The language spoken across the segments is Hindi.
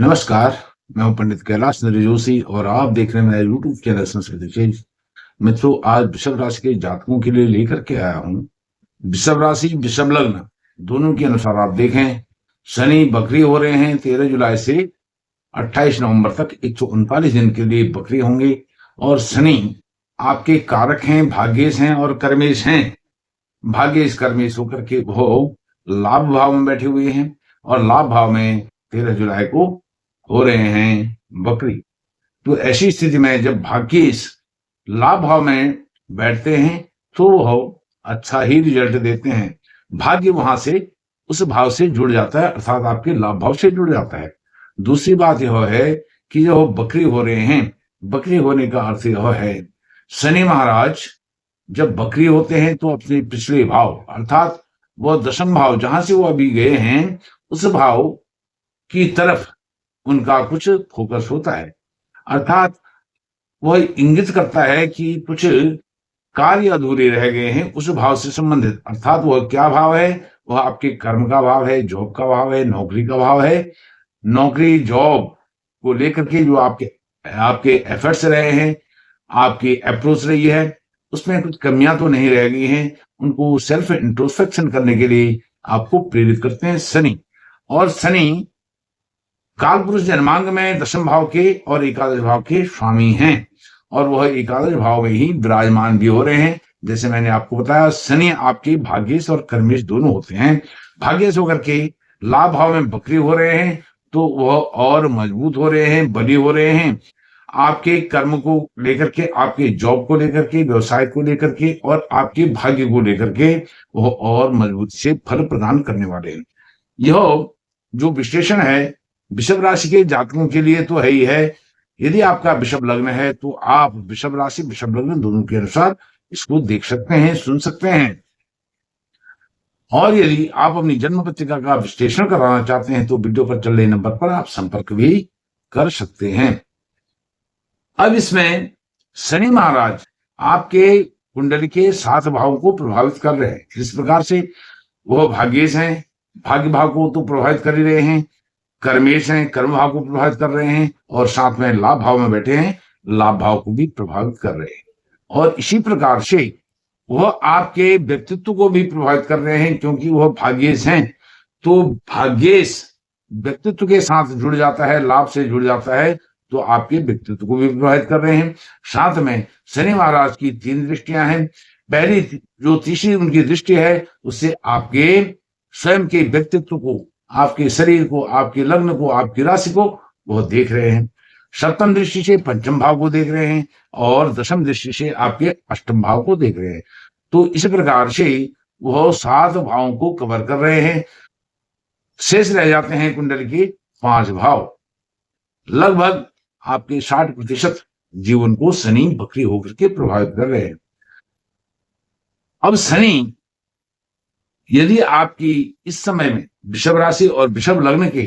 नमस्कार। मैं हूं पंडित कैलाश नरेश जोशी और आप देख रहे हैं मेरा यूट्यूब चैनल संस्कृत विशेष। मित्रों, आज वृषभ राशि के जातकों के लिए लेकर के आया हूं। वृषभ राशि वृषभ लग्न दोनों के अनुसार आप देखें, शनि बकरी हो रहे हैं 13 जुलाई से 28 नवंबर तक 139 दिन के लिए बकरी होंगे। और शनि आपके कारक हैं, भाग्येश हैं और कर्मेश हैं। भाग्येश कर्मेश होकर के वो लाभ भाव में बैठे हुए हैं और लाभ भाव में 13 जुलाई को हो रहे हैं बकरी। तो ऐसी स्थिति में जब भाग्येश लाभ भाव में बैठते हैं तो वह अच्छा ही रिजल्ट देते हैं। भाग्य वहां से उस भाव से जुड़ जाता है, अर्थात आपके लाभ भाव से जुड़ जाता है। दूसरी बात यह है कि जो बकरी हो रहे हैं, बकरी होने का अर्थ यह है शनि महाराज जब बकरी होते हैं तो अपने पिछले भाव अर्थात वह दशम भाव जहां से वो अभी गए हैं उस भाव की तरफ उनका कुछ फोकस होता है। अर्थात वह इंगित करता है कि कुछ कार्य अधूरे रह गए हैं उस भाव से संबंधित। अर्थात वह क्या भाव है? वह आपके कर्म का भाव है, जॉब का भाव है, नौकरी का भाव है। नौकरी जॉब को लेकर के जो आपके आपके एफर्ट्स रहे हैं, आपकी अप्रोच रही है, उसमें कुछ कमियां तो नहीं रह गई हैं। उनको सेल्फ इंट्रोस्पेक्शन करने के लिए आपको प्रेरित करते हैं शनि। और शनि कालपुरुष जन्मांग में दशम भाव के और एकादश भाव के स्वामी हैं और वह एकादश भाव में ही विराजमान भी हो रहे हैं। जैसे मैंने आपको बताया, शनि आपके भाग्येश और कर्मेश दोनों होते हैं। भाग्येश होकर के लाभ भाव में बकरी हो रहे हैं तो वह और मजबूत हो रहे हैं, बली हो रहे हैं। आपके कर्म को लेकर के, आपके जॉब को लेकर के, व्यवसाय को लेकर के और आपके भाग्य को लेकर के वह और मजबूती से फल प्रदान करने वाले हैं। यह जो विश्लेषण है वृषभ राशि के जातकों के लिए तो है ही है। यदि आपका वृषभ लग्न है तो आप वृषभ राशि वृषभ लग्न दोनों के अनुसार इसको देख सकते हैं, सुन सकते हैं। और यदि आप अपनी जन्म पत्रिका का विश्लेषण कराना चाहते हैं तो वीडियो पर चल रहे नंबर पर आप संपर्क भी कर सकते हैं। अब इसमें शनि महाराज आपके कुंडली के 7 भावों को प्रभावित कर रहे हैं। जिस प्रकार से वह भाग्येश हैं, भाग्य भाव को तो प्रभावित कर ही रहे हैं, कर्मेश हैं, कर्म भाव को प्रभावित कर रहे हैं और साथ में लाभ भाव में बैठे हैं, लाभ भाव को भी प्रभावित कर रहे हैं। और इसी प्रकार से वह आपके व्यक्तित्व को भी प्रभावित कर रहे हैं, क्योंकि वह भाग्येश हैं। तो भाग्येश व्यक्तित्व के साथ जुड़ जाता है, लाभ से जुड़ जाता है, तो आपके व्यक्तित्व को भी प्रभावित कर रहे हैं। साथ में शनि महाराज की 3 दृष्टियां हैं। पहली जो तीसरी उनकी दृष्टि है उससे आपके स्वयं के व्यक्तित्व को, आपके शरीर को, आपके लग्न को, आपकी राशि को वह देख रहे हैं। सप्तम दृष्टि से पंचम भाव को देख रहे हैं और दशम दृष्टि से आपके अष्टम भाव को देख रहे हैं। तो इस प्रकार से वह 7 भावों को कवर कर रहे हैं। शेष रह जाते हैं कुंडली के 5 भाव। लगभग आपके 60% जीवन को शनि बकरी होकर के प्रभावित कर रहे हैं। अब शनि यदि आपकी इस समय में वृषभ राशि और वृषभ लग्न के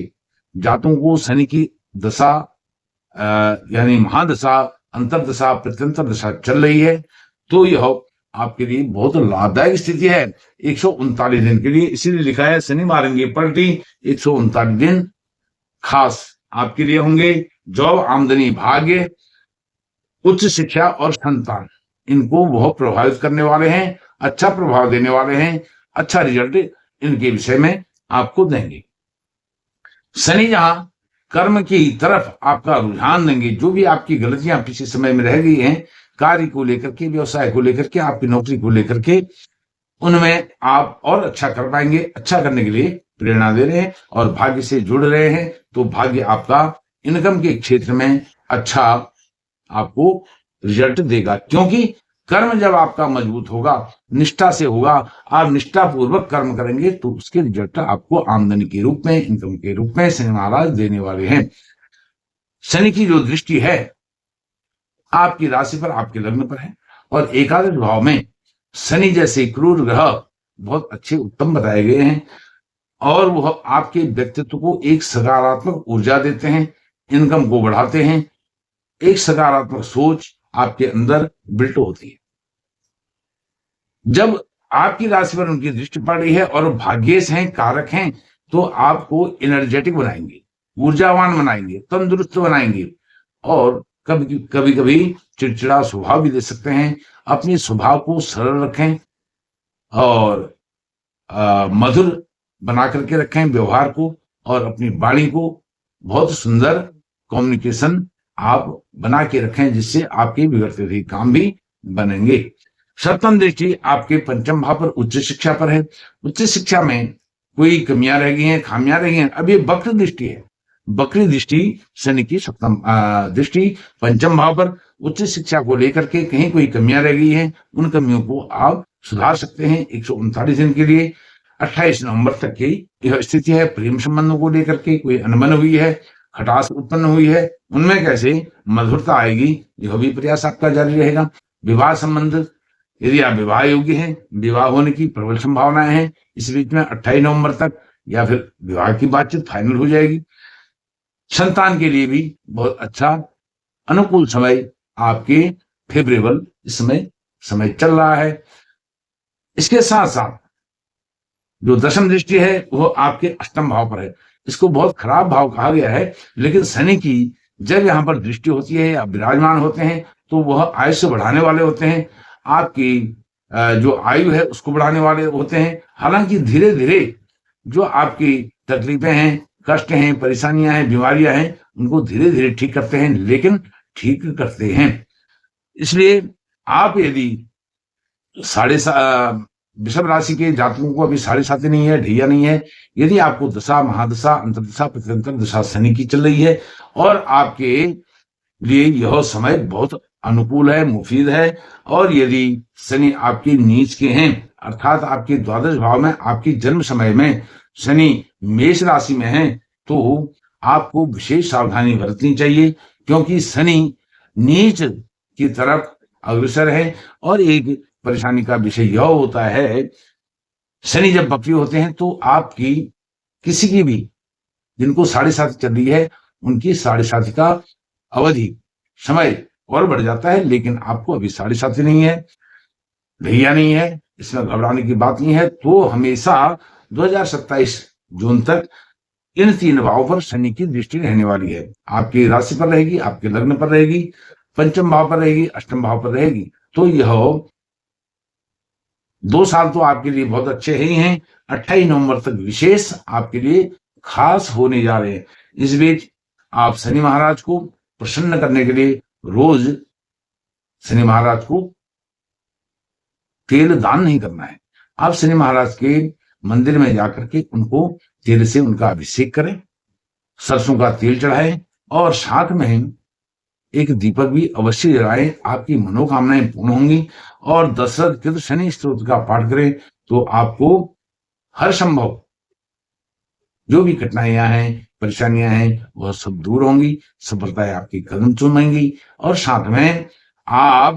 जातकों को शनि की दशा यानी महादशा, अंतरदशा, प्रत्यंतर दशा चल रही है तो यह आपके लिए बहुत लाभदायक स्थिति है 139 दिन के लिए। इसीलिए लिखा है शनि मारेंगे पलटी, 139 दिन खास आपके लिए होंगे। जॉब, आमदनी, भाग्य, उच्च शिक्षा और संतान, इनको वह प्रभावित करने वाले हैं, अच्छा प्रभाव देने वाले हैं, अच्छा रिजल्ट इनके विषय में आपको देंगे। शनि जहां कर्म की तरफ आपका रुझान देंगे, जो भी आपकी गलतियां पिछले समय में रह गई हैं, कार्य को लेकर के, व्यवसाय को लेकर के, आपकी नौकरी को लेकर के, उनमें आप और अच्छा कर पाएंगे। अच्छा करने के लिए प्रेरणा दे रहे हैं और भाग्य से जुड़ रहे हैं तो भाग्य आपका इनकम के क्षेत्र में अच्छा आपको रिजल्ट देगा। क्योंकि कर्म जब आपका मजबूत होगा, निष्ठा से होगा, आप निष्ठा पूर्वक कर्म करेंगे तो उसके रिजल्ट आपको आमदनी के रूप में, इनकम के रूप में शनि महाराज देने वाले हैं। शनि की जो दृष्टि है आपकी राशि पर, आपके लग्न पर है और एकादश भाव में शनि जैसे क्रूर ग्रह बहुत अच्छे उत्तम बताए गए हैं और वह आपके व्यक्तित्व को एक सकारात्मक ऊर्जा देते हैं, इनकम को बढ़ाते हैं। एक सकारात्मक सोच आपके अंदर बिल्ट होती है। जब आपकी राशि पर उनकी दृष्टि पड़ रही है और भाग्येश हैं, कारक हैं, तो आपको एनर्जेटिक बनाएंगे, ऊर्जावान बनाएंगे, तंदुरुस्त बनाएंगे। और कभी कभी कभी चिड़चिड़ा स्वभाव भी दे सकते हैं। अपने स्वभाव को सरल रखें और मधुर बना करके रखें व्यवहार को, और अपनी वाणी को बहुत सुंदर कम्युनिकेशन आप बना के रखें, जिससे आपके बिगड़ते हुए काम भी बनेंगे। सप्तम दृष्टि आपके पंचम भाव पर उच्च शिक्षा पर है। उच्च शिक्षा में कोई कमियां रह गई हैं, खामियां रह गई हैं, अब ये वक्र दृष्टि है। वक्री दृष्टि शनि की सप्तम दृष्टि पंचम भाव पर उच्च शिक्षा को लेकर के कहीं कोई कमियां रह गई हैं, उन कमियों को आप सुधार सकते हैं 139 दिन के लिए। 28 नवंबर तक की यह स्थिति है। प्रेम संबंधों को लेकर के कोई अनबन हुई है, खटास उत्पन्न हुई है, उनमें कैसे मधुरता आएगी, यह भी प्रयास आपका जारी रहेगा। विवाह संबंध, यदि आप विवाह योग्य हैं, विवाह होने की प्रबल संभावनाएं हैं इस बीच में 28 नवंबर तक, या फिर विवाह की बातचीत फाइनल हो जाएगी। संतान के लिए भी बहुत अच्छा अनुकूल समय आपके फेवरेबल इस समय चल रहा है। इसके साथ साथ जो दशम दृष्टि है वो आपके अष्टम भाव पर है। इसको बहुत खराब भाव कहा गया है, लेकिन शनि की जब यहाँ पर दृष्टि होती है या विराजमान होते हैं तो वह आयुष्य बढ़ाने वाले होते हैं, आपकी जो आयु है उसको बढ़ाने वाले होते हैं। हालांकि धीरे धीरे जो आपकी तकलीफें हैं, कष्ट हैं, परेशानियां हैं, बीमारियां हैं, उनको धीरे धीरे ठीक करते हैं, लेकिन ठीक करते हैं। इसलिए आप यदि वृषभ राशि के जातकों को अभी 7.5 नहीं है, ढैया नहीं है, यदि आपको दशा, महादशा, अंतर्दशा, प्रतिअंतर दशा शनि की चल रही है और आपके लिए यह समय बहुत अनुकूल है, मुफीद है, और यदि शनि आपके नीच के हैं, अर्थात आपके द्वादश भाव में, आपकी जन्म समय में शनि मेष राशि में है, तो आपको विशेष सावधानी बरतनी चाहिए, क्योंकि शनि नीच की तरफ अग्रसर है। और एक परेशानी का विषय यह होता है, शनि जब वक्री होते हैं तो आपकी किसी की भी, जिनको 7.5 चल रही है, उनकी 7.5 का अवधि समय और बढ़ जाता है, लेकिन आपको अभी 7.5 नहीं है, ढैया नहीं है, इसमें घबराने की बात नहीं है। तो हमेशा 2027 जून तक इन 3 भावों पर शनि की दृष्टि रहने वाली है। आपकी राशि पर रहेगी, आपके लग्न पर रहेगी, पंचम भाव पर रहेगी, अष्टम भाव पर रहेगी। तो यह 2 साल तो आपके लिए बहुत अच्छे ही हैं। 28 नवंबर तक विशेष आपके लिए खास होने जा रहे हैं। इस बीच आप शनि महाराज को प्रसन्न करने के लिए रोज शनि महाराज को तेल दान नहीं करना है। आप शनि महाराज के मंदिर में जाकर के उनको तेल से उनका अभिषेक करें, सरसों का तेल चढ़ाएं, और साथ में एक दीपक भी अवश्य जलाएं। आपकी मनोकामनाएं पूर्ण होंगी। और दशरथ कृत शनि स्तोत्र का पाठ करें तो आपको हर संभव जो भी कठिनाइयां हैं, परेशानियां हैं, वह सब दूर होंगी, सफलताएं आपकी कदम चूमेंगी। और साथ में आप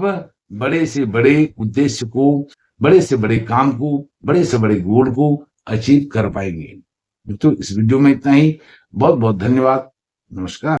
बड़े से बड़े उद्देश्य को, बड़े से बड़े काम को, बड़े से बड़े गोल को अचीव कर पाएंगे। तो इस वीडियो में इतना ही। बहुत बहुत धन्यवाद। नमस्कार।